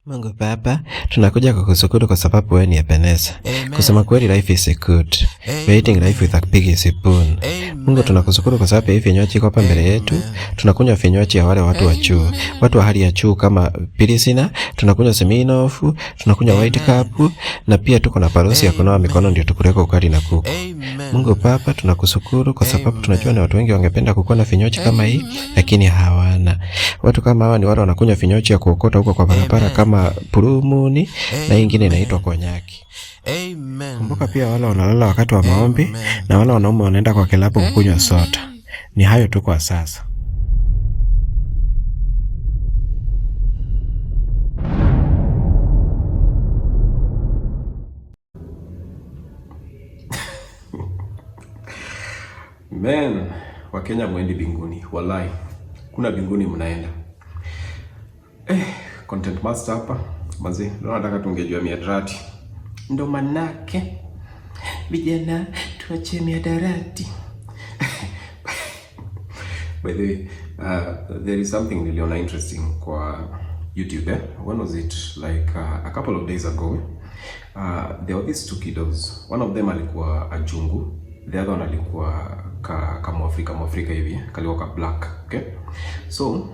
Mungu Baba, tunakuja kukushukuru kwa sababu wewe ni Ebeneza. Kusema kweli, life is good. We're eating life with a big spoon. Mungu, tunakushukuru kwa sababu hivi vinywaji iko hapa mbele yetu. Tunakunywa vinywaji ya wale watu wa juu, watu wa hali ya juu kama Pilisina, tunakunywa Seminof, tunakunywa White Cup, na pia tuko na parosi ya kunawa mikono ndio tukuleko ukali na kuku. Mungu Baba, tunakushukuru kwa sababu tunajua na watu wengi wangependa kukuwa na vinywaji kama hii, lakini hawana. Watu kama hawa ni wale wanakunywa vinywaji ya kuokota huko kwa barabara kama purumuni na ingine inaitwa konyaki. Kumbuka pia wale wanalala wakati wa maombi na wale wanaume wanaenda kwa kilabu kukunywa soda. Ni hayo tu kwa sasa. Man, Wakenya mwendi binguni. Wallahi, kuna binguni mnaenda. Content master hapa. Mazi, leo nataka tungejua miadarati. Ndo manake vijana tuache miadarati. By the way, there is something niliona interesting kwa YouTube. When was it? Like a couple of days ago. There were these two kiddos. One of them alikuwa ajungu. The other one alikuwa kama Afrika hivi. Kalikuwa ka black. Okay? So,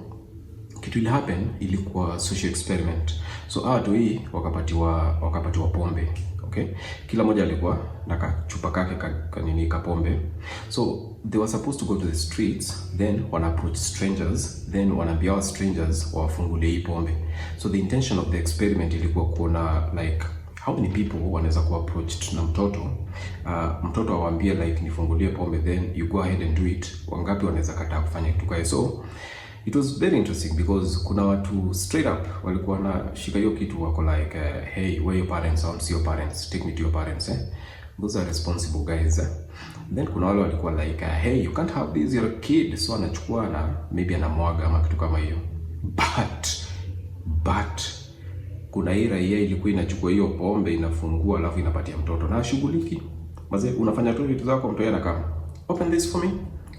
kitu ili happen ilikuwa social experiment. So watu hii wakapatiwa pombe. Okay? Kila mmoja alikuwa na kachupa kake kanini ka pombe. So they were supposed to go to the streets, then wana approach strangers, then wanaambia wa strangers wafungulie hii pombe. So the intention of the experiment ilikuwa kuona like how many people wanaweza ku approach na mtoto. Mtoto awaambie like nifungulie pombe, then you go ahead and do it. Wangapi wanaweza kataa kufanya kitu kama so. It was very interesting because kuna watu straight up walikuwa na shika hiyo kitu wako like hey, where your parents are, see your parents, take me to your parents. Those are responsible guys. Then kuna wale walikuwa like hey, you can't have this, you're a kid. So anachukua na maybe anamwaga ama kitu kama hiyo. But kuna hii raia ilikuwa inachukua hiyo pombe inafungua alafu inapatia mtoto na shughuliki. Maze unafanya tu vitu zako, mtoto anakama open this for me.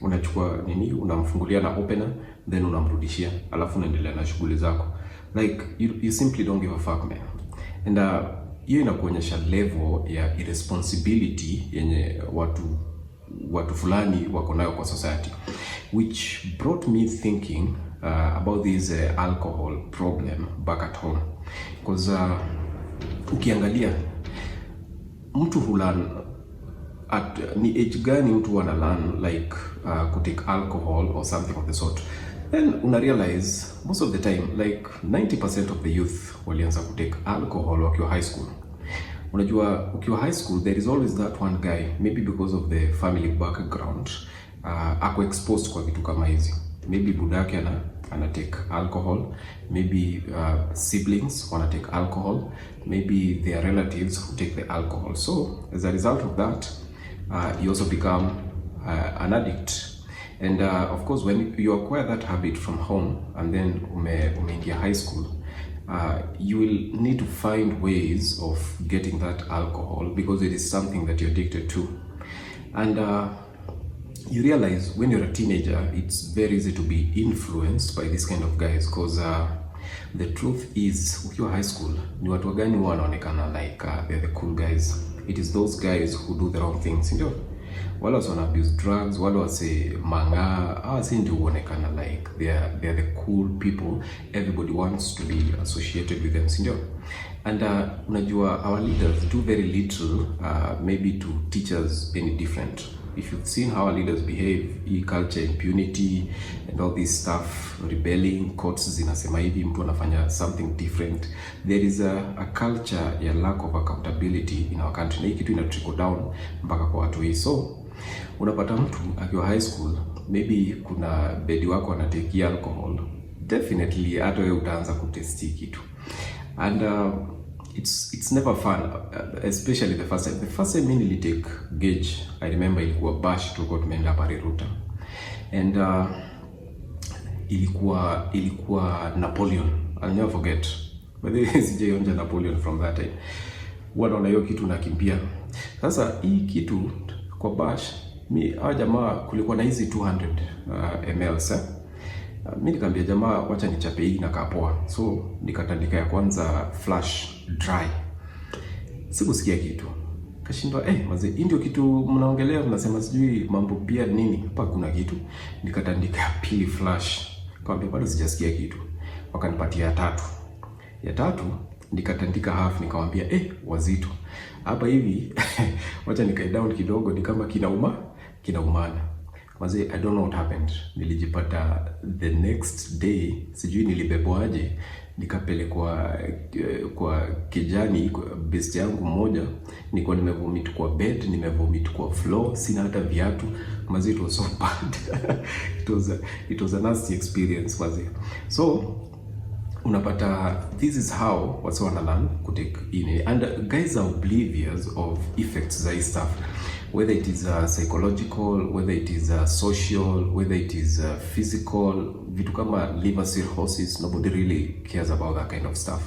Unachukua nini, unamfungulia na opener, then unamrudishia, alafu unaendelea na shughuli zako. Like you simply don't give a fuck, man. And hiyo inakuonyesha level ya irresponsibility yenye watu fulani wako nayo kwa society, which brought me thinking about this alcohol problem back at home. Because ukiangalia mtu hulani ni age gani mtu ana learn like kutake alcohol or something of the sort, then una realize most of the time like 90% of the youth walianza kutake alcohol wakiwa high school. Unajua ukiwa high school there is always that one guy, maybe because of the family background, ako exposed kwa vitu kama hizi. Maybe budake ana take alcohol, maybe siblings wana take alcohol, maybe their relatives who take the alcohol. So as a result of that, you also become an addict. And of course, when you acquire that habit from home and then umeingia high school, you will need to find ways of getting that alcohol because it is something that you're addicted to. And you realize when you're a teenager, it's very easy to be influenced by this kind of guys because the truth is, ukiwa high school, ni watu gani wanaonekana like they're the cool guys. It is those guys who do the wrong things, ndio. Wale wana abuse drugs, wale wase manga, si ndio huonekana like they're the cool people. Everybody wants to be associated with them, ndio. And unajua our leaders do very little maybe to teach us any different. If you've seen how our leaders behave, culture, impunity, and all this stuff, rebelling, courts zinasema hivi, mtu anafanya something different. There is a culture ya lack of accountability in our country. Na hii kitu ina trickle down mpaka kwa watu hii. So, unapata mtu akiwa high school, maybe kuna bedi wako anateki alcohol. Definitely, hata wewe utaanza kutesti kitu. And it's never fun, especially the first time. The first time mimi nilitake gauge, I remember ilikuwa bash tulikuwa tumeenda pale Ruta. And ilikuwa Napoleon. I'll never forget. But sijaionja Napoleon from that time. Wanaona hiyo kitu nakimbia. Sasa hii kitu kwa bash, hawa jamaa kulikuwa na hizi 200 ml Mimi nikamwambia jamaa wacha nichape hii na kapoa. So nikatandika ya kwanza flash dry. Sikusikia kitu. Kashindwa mazee, hii ndio kitu mnaongelea, mnasema sijui mambo pia nini. Hapa kuna kitu. Nikatandika ya pili flash. Kaambia bado sijasikia kitu. Wakanipatia ya tatu nikatandika half, nikamwambia wazito. Hapa hivi wacha nikai down kidogo, ni kama kinaumana. Mazee, I don't know what happened. Nilijipata the next day, sijui nilibebwaje, nikapelekwa kwa kijani best yangu mmoja. Nilikuwa nimevomit kwa bed, nimevomit kwa floor, sina hata viatu. Mazee, it was so bad. it was a nasty experience mazee. So unapata this is how what's on learn could take in, and guys are oblivious of effects za stuff, whether it is psychological, whether it is social, whether it is physical. Vitu kama liver cirrhosis, nobody really cares about that kind of stuff.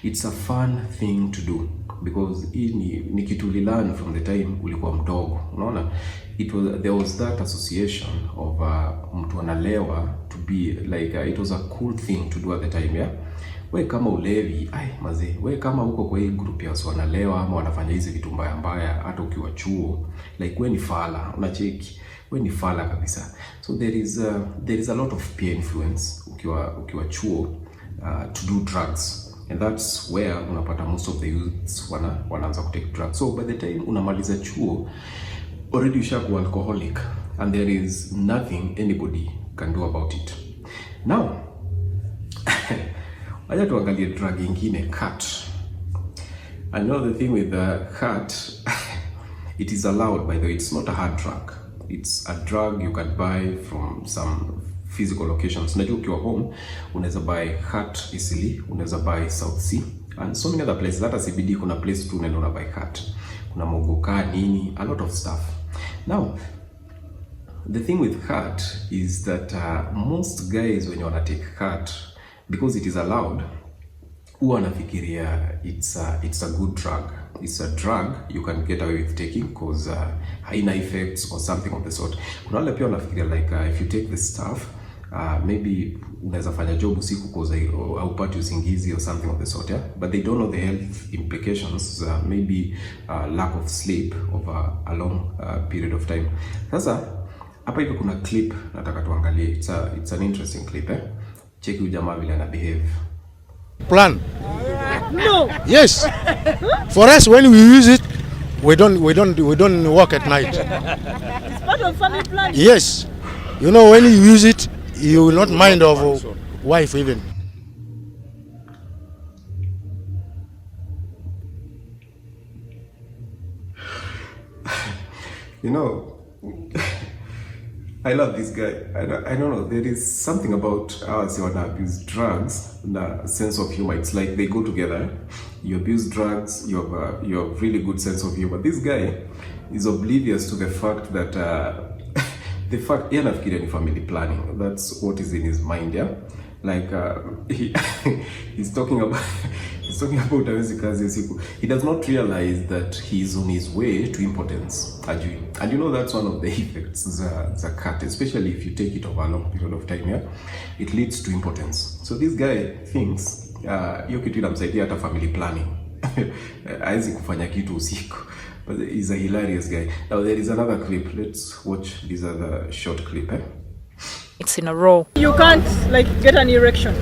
It's a fun thing to do because ni kitu li learn from the time ulikuwa mdogo, unaona. There was that association of mtu analewa to be like it was a cool thing to do at the time, yeah. We kama ulevi, mazee, we kama uko kwa hii group ya watu wanalewa ama wanafanya hizi vitu mbaya hata ukiwa chuo, like we ni fala, unacheki, we ni fala kabisa. So there is a lot of peer influence ukiwa chuo to do drugs. And that's where unapata most of the youths wanaanza ku take drugs. So by the time unamaliza chuo, already ushakuwa alcoholic and there is nothing anybody can do about it. Now, wacha tuangalie drug ingine, cat. I know the thing with the cat, it is allowed, by the way. It's not a hard drug. It's a drug you can buy from some physical locations. Unajua ukiwa home unaweza buy hat easily, unaweza buy South Sea and so many other places. Hata CBD kuna place tu unaenda una buy hat. Kuna mogoka nini, a lot of stuff. Now, the thing with hat is that most guys when you wanna take hat, because it is allowed, huwa wanafikiria it's a good drug. It's a drug you can get away with taking because haina effects or something of the sort. Kuna wale pia wanafikiria like if you take this stuff, maybe unaweza fanya job usiku because haupati usingizi or something of the sort, yeah? But they don't know the health implications, maybe lack of sleep over a long period of time. Sasa hapa hivi kuna clip nataka tuangalie. It's an interesting clip, eh? Check ujamaa vile ana behave. Plan. No. Yes. For us, when we use it, we don't work at night. It's part of family plan. Yes. You know, when you use it, you will not mind of wife even. You know, I love this guy. I don't know. There is something about us who abuse drugs, the sense of humor. It's like they go together. You abuse drugs, you have really good sense of humor. This guy is oblivious to the fact that yeye anafikiria ni family planning. That's what is in his mind, yeah. Like he's talking about hawezi kazi usiku. He does not realize that he's on his way to impotence. And you know that's one of the effects the cat, especially if you take it over a long period of time, yeah, it leads to impotence. So this guy thinks hiyo kitu inamsaidia hata family planning. Hawezi kufanya kitu usiku. But he's a hilarious guy. Now there is another clip. Let's watch this other short clip, eh? It's in a row. You can't like get an erection.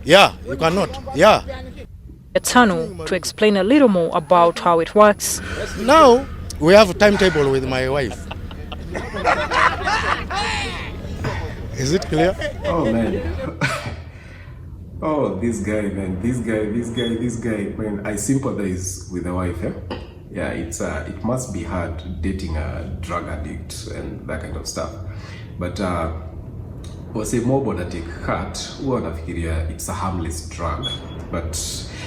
Yeah, you cannot. Yeah. Tanu to explain a little more about how it works. Now we have a timetable with my wife. Is it clear? Oh man. Oh, this guy, man. This guy. Man, I sympathize with the wife, eh? Yeah, it must be hard dating a drug addict and that kind of stuff. But wase mobo na take heart, huwa wanafikiria it's a harmless drug. But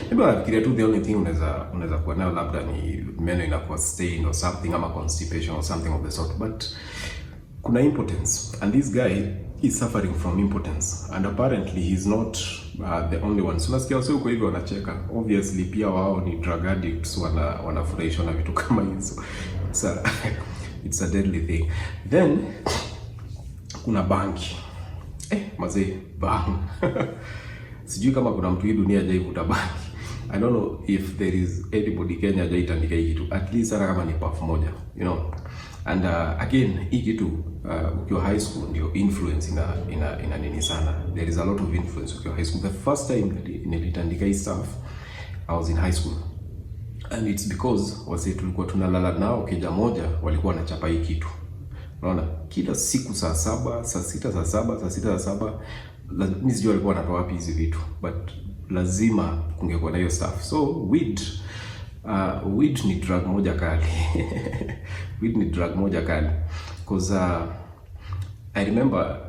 maybe wanafikiria tu the only thing unaweza kuwa nayo labda ni meno inakuwa stained or something, ama constipation or something of the sort. But kuna impotence, and this guy is suffering from impotence, and apparently he's not the only one. So nasikia wase huko hivyo wanacheka. Obviously pia wao ni drug addicts, wanafurahishwa na vitu kama hizo. It's a deadly thing. Then kuna banki. Mazee bang. Sijui kama kuna mtu hii dunia hajaivuta bangi. I don't know if there is anybody Kenya hajaitandika hii kitu. At least hata kama ni puff moja, you know. And again, hii kitu ukiwa high school ndio influence ina nini sana. There is a lot of influence ukiwa high school. The first time nilitandika hii stuff, I was in high school. And it's because wase tulikuwa tunalala nao keja moja, walikuwa wanachapa hii kitu. Unaona? Kila siku saa 7, saa 6, saa 7, saa 6, saa 7, mimi sijui walikuwa wanatoa wapi hizi vitu, but lazima kungekuwa na hiyo stuff. So weed ni drug moja kali. Weed ni drug moja kali. Because I remember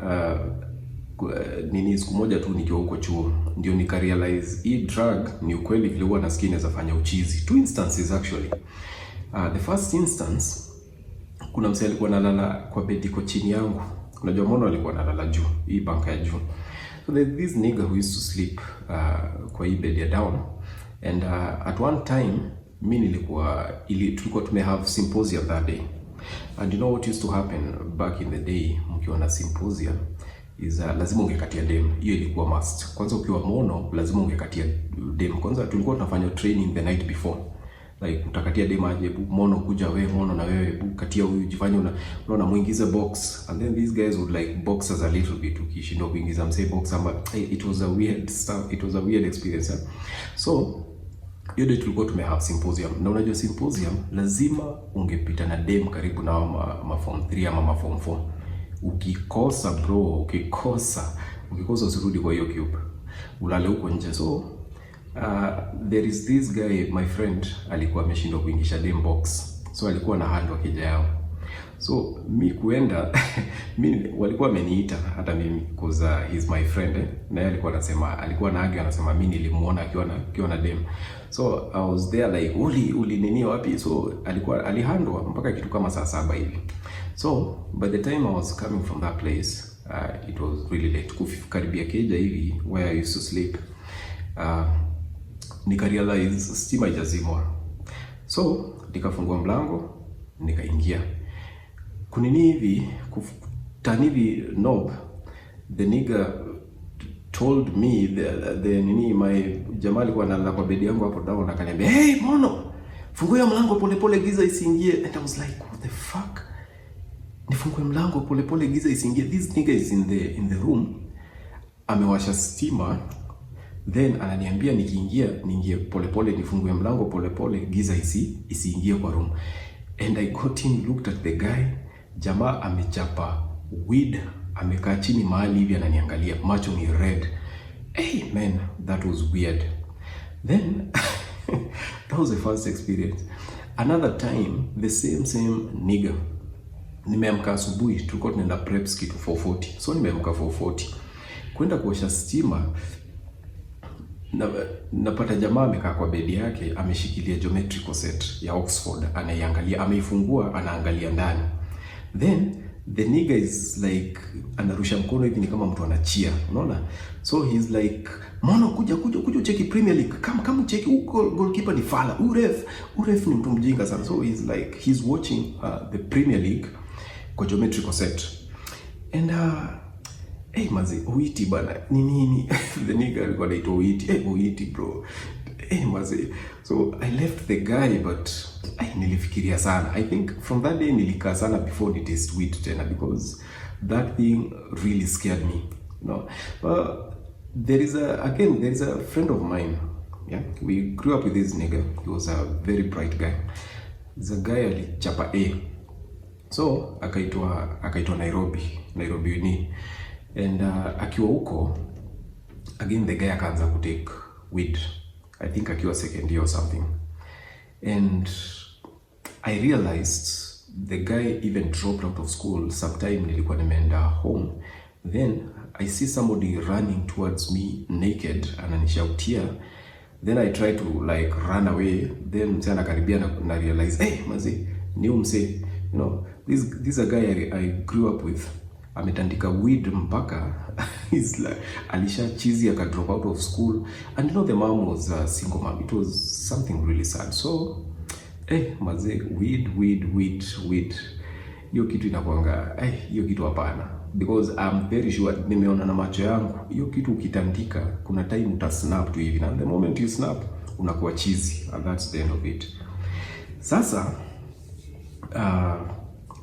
siku moja tu nikiwa huko chuo ndio nikarealize hii drug ni ukweli vile huwa nasikia inaweza fanya uchizi. Two instances actually. The first instance, kuna msee alikuwa analala kwa bed iko chini yangu. Unajua Mono alikuwa analala juu, hii banka ya juu. So there's this nigga who used to sleep kwa hii bed ya down. And at one time tulikuwa tume have symposium that day. And you know what used to happen back in the day mkiwa na symposium is lazima ungekatia dem. Hiyo ilikuwa must. Kwanza ukiwa Mono lazima ungekatia dem. Kwanza tulikuwa tunafanya training the night before. Like utakatia dem aje, Mono kuja wewe, Mono na wewe katia huyu, jifanye unaona muingize box, and then these guys would like box us a little bit. Ukishinda kuingiza msee box ama it was a weird stuff, it was a weird experience. So hiyo day tulikuwa tume have symposium, na unajua symposium lazima ungepita na dem karibu na ma form 3 ama ma form 4. Ukikosa bro, ukikosa usirudi kwa hiyo cube, ulale huko nje. So there is this guy, my friend, alikuwa ameshindwa kuingisha dem box, so alikuwa na handle keja yao. So mi kuenda walikuwa wameniita hata mimi because he's my friend, na yeye alikuwa anasema mimi nilimuona akiwa na dem. So I was there like uli nini wapi? So alihandwa mpaka kitu kama saa 7 hivi. So by the time I was coming from that place, it was really late. Kukaribia keja hivi where I used to sleep, nikarealize stima haijazimwa. So nikafungua mlango, nikaingia. Kunini hivi kutani hivi knob, the nigga told me the my jamaa alikuwa analala kwa bed yangu hapo down, akaniambia, "Hey Mono, fungua mlango pole giza isiingie." And I was like, what the fuck? Nifungue mlango pole giza isiingie. This nigga is in the room, amewasha stima, then ananiambia niingie pole nifungue mlango pole giza isiingie kwa room. And I got in, looked at the guy. Jamaa amechapa weed, amekaa chini mahali hivi ananiangalia, macho ni red. Hey man, that was weird. Then that was the first experience. Another time, the same nigga. Nimeamka asubuhi, tulikuwa tunaenda preps kitu 4:40. So nimeamka 4:40. Kwenda kuosha stima, napata jamaa amekaa kwa bedi yake, ameshikilia geometrical set ya Oxford, anaiangalia, ameifungua, anaangalia ndani. Then the nigga is like anarusha mkono hivi ni kama mtu anachia, unaona? So he's like, "Mono kuja cheki Premier League. Kama cheki huko goalkeeper ni fala. Uref ni mtu mjinga sana." So he's watching the Premier League kwa geometrical set. And hey mazi, uiti bana. Nini? The nigga alikuwa anaitwa uiti. Hey uiti bro. Hey mazi. So I left the guy, but nilifikiria sana. I think from that day nilikaa sana before ni taste weed tena, because that thing really scared me. No. But there is a friend of mine. Yeah, we grew up with this nigga. He was a very bright guy. He's a guy alichapa A. So akaitwa Nairobi Uni. And akiwa huko, again the guy akaanza kutake weed. I think akiwa second year or something. And I realized the guy even dropped out of school. Sometime nilikuwa nimeenda home, then I see somebody running towards me naked, ananishautia. Then I try to like run away. Then msee anakaribia na realize, hey mazi, ni msee, you know, this is a guy I grew up with. Ametandika weed mpaka he's like alisha cheesy, aka drop out of school. And you know the mom was a single mom. It was something really sad. So maze, weed. Hiyo kitu inakuanga, hiyo kitu hapana. because I'm very sure nimeona na macho yangu hiyo kitu ukitandika kuna time utasnap tu hivi, and the moment you snap unakuwa cheesy, and that's the end of it. Sasa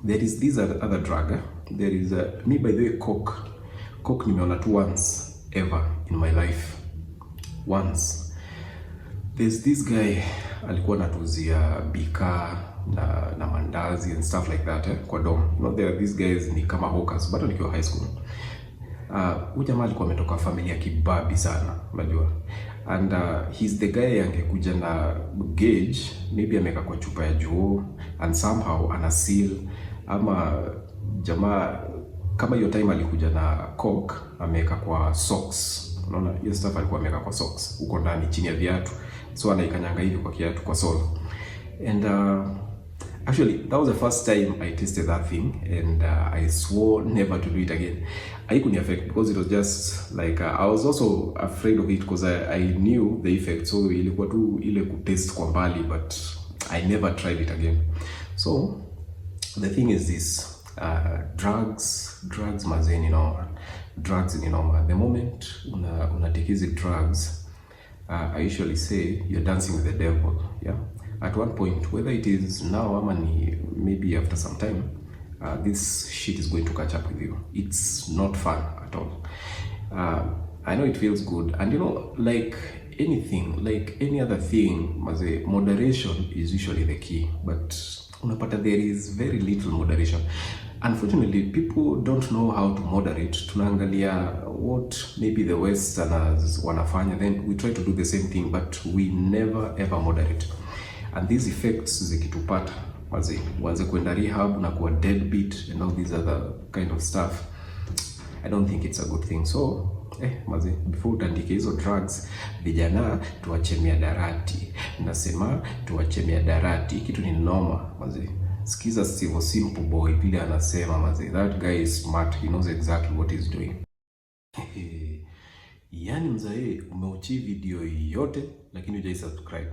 there is this other drug. There is me, by the way, coke nimeona tu once ever in my life. Once there's this guy alikuwa anatuzia bika na mandazi and stuff like that kwa dom. You know, there are these guys ni kama hawkers, but nikiwa high school. Huyu jamaa alikuwa ametoka familia kibabi sana, unajua. And he's the guy angekuja na gauge, maybe ameka kwa chupa ya juo, and somehow ana seal, ama jamaa kama hiyo time alikuja na coke ameka kwa socks. Unaona hiyo stuff alikuwa ameka kwa socks huko ndani chini ya viatu, so anaikanyanga hivi kwa kiatu kwa sole. And actually that was the first time I tasted that thing, and I swore never to do it again. I couldn't affect because it was just like I was also afraid of it because I knew the effect, so ilikuwa tu ile ku taste kwa mbali, but I never tried it again. So the thing is this, drugs mazeni, you know, drugs, you know, the moment una take these drugs, I usually say you're dancing with the devil. Yeah, at one point, whether it is now or maybe after some time, this shit is going to catch up with you. It's not fun at all. I know it feels good, and you know, like anything, like any other thing, moderation is usually the key, but unapata there is very little moderation. Unfortunately, people don't know how to moderate. Tunaangalia what maybe the Westerners wanafanya, then we try to do the same thing, but we never ever moderate. And these effects zikitupata, wanze kwenda rehab na kuwa deadbeat and all these other kind of stuff, I don't think it's a good thing. So before utandike hizo drugs, vijana tuache miadarati. Nasema tuache miadarati, kitu ni noma Sikiza Steve Simple Boy vile anasema that guy is smart, he knows exactly what he's doing. Yani mzae, umeuchi video yote lakini hujai subscribe.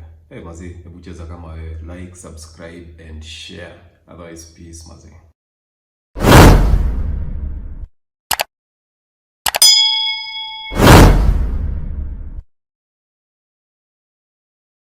Hebu cheza kama wewe, like, subscribe and share. Otherwise peace